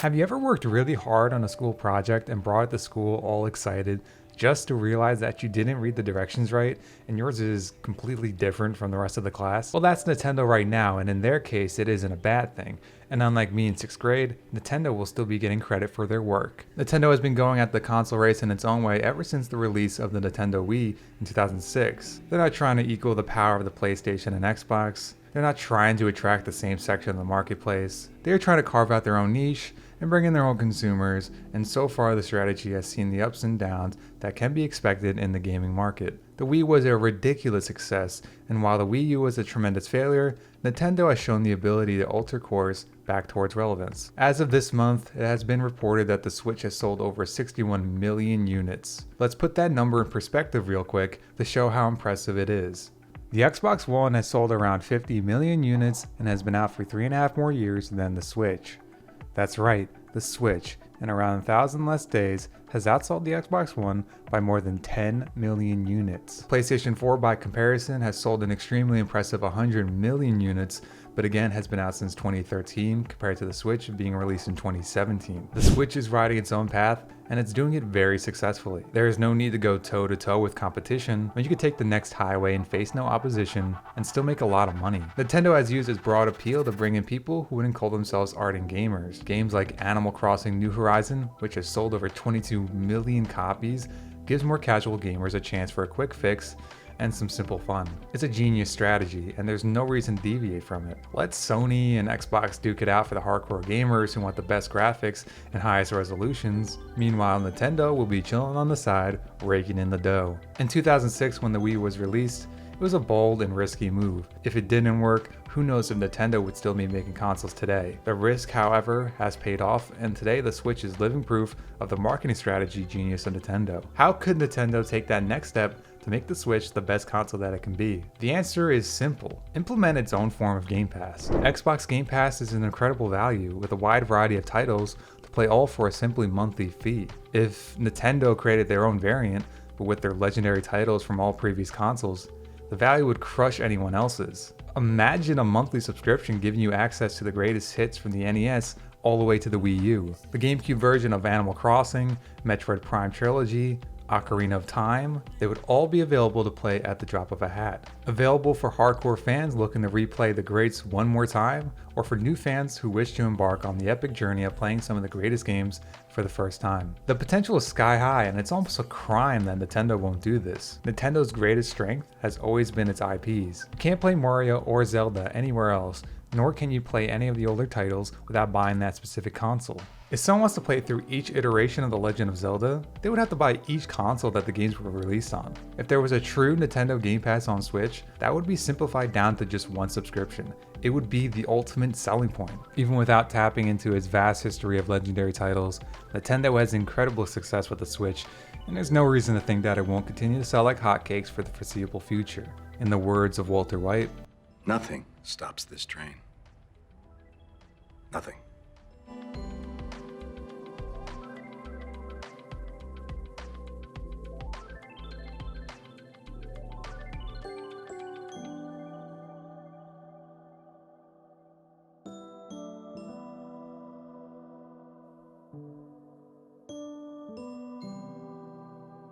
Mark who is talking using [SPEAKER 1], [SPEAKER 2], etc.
[SPEAKER 1] Have you ever worked really hard on a school project and brought it to school all excited just to realize that you didn't read the directions right and yours is completely different from the rest of the class? Well, that's Nintendo right now, and in their case, it isn't a bad thing. And unlike me in 6th grade, Nintendo will still be getting credit for their work. Nintendo has been going at the console race in its own way ever since the release of the Nintendo Wii in 2006. They're not trying to equal the power of the PlayStation and Xbox. They're not trying to attract the same section of the marketplace. They're trying to carve out their own niche and bring in their own consumers, and so far the strategy has seen the ups and downs that can be expected in the gaming market. The Wii was a ridiculous success, and while the Wii U was a tremendous failure, Nintendo has shown the ability to alter course back towards relevance. As of this month, it has been reported that the Switch has sold over 61 million units. Let's put that number in perspective real quick to show how impressive it is. The Xbox One has sold around 50 million units and has been out for 3.5 more years than the Switch. That's right, the Switch, in around 1,000 less days, has outsold the Xbox One by more than 10 million units. PlayStation 4, by comparison, has sold an extremely impressive 100 million units, but again has been out since 2013 compared to the Switch being released in 2017. The Switch is riding its own path, and it's doing it very successfully. There is no need to go toe to toe with competition when you could take the next highway and face no opposition and still make a lot of money. Nintendo has used its broad appeal to bring in people who wouldn't call themselves ardent gamers. Games like Animal Crossing New Horizon, which has sold over 22 million copies, gives more casual gamers a chance for a quick fix and some simple fun. It's a genius strategy, and there's no reason to deviate from it. Let Sony and Xbox duke it out for the hardcore gamers who want the best graphics and highest resolutions. Meanwhile, Nintendo will be chilling on the side, raking in the dough. In 2006, when the Wii was released, it was a bold and risky move. If it didn't work, who knows if Nintendo would still be making consoles today. The risk, however, has paid off, and today the Switch is living proof of the marketing strategy genius of Nintendo. How could Nintendo take that next step to make the Switch the best console that it can be? The answer is simple. Implement its own form of Game Pass. Xbox Game Pass is an incredible value with a wide variety of titles to play all for a simply monthly fee. If Nintendo created their own variant, but with their legendary titles from all previous consoles, the value would crush anyone else's. Imagine a monthly subscription giving you access to the greatest hits from the NES all the way to the Wii U. The GameCube version of Animal Crossing, Metroid Prime Trilogy, Ocarina of Time, they would all be available to play at the drop of a hat. Available for hardcore fans looking to replay the greats one more time, or for new fans who wish to embark on the epic journey of playing some of the greatest games for the first time. The potential is sky high, and it's almost a crime that Nintendo won't do this. Nintendo's greatest strength has always been its IPs. You can't play Mario or Zelda anywhere else, nor can you play any of the older titles without buying that specific console. If someone wants to play through each iteration of The Legend of Zelda, they would have to buy each console that the games were released on. If there was a true Nintendo Game Pass on Switch, that would be simplified down to just one subscription. It would be the ultimate selling point. Even without tapping into its vast history of legendary titles, Nintendo has incredible success with the Switch, and there's no reason to think that it won't continue to sell like hotcakes for the foreseeable future. In the words of Walter White,
[SPEAKER 2] nothing stops this train. Nothing.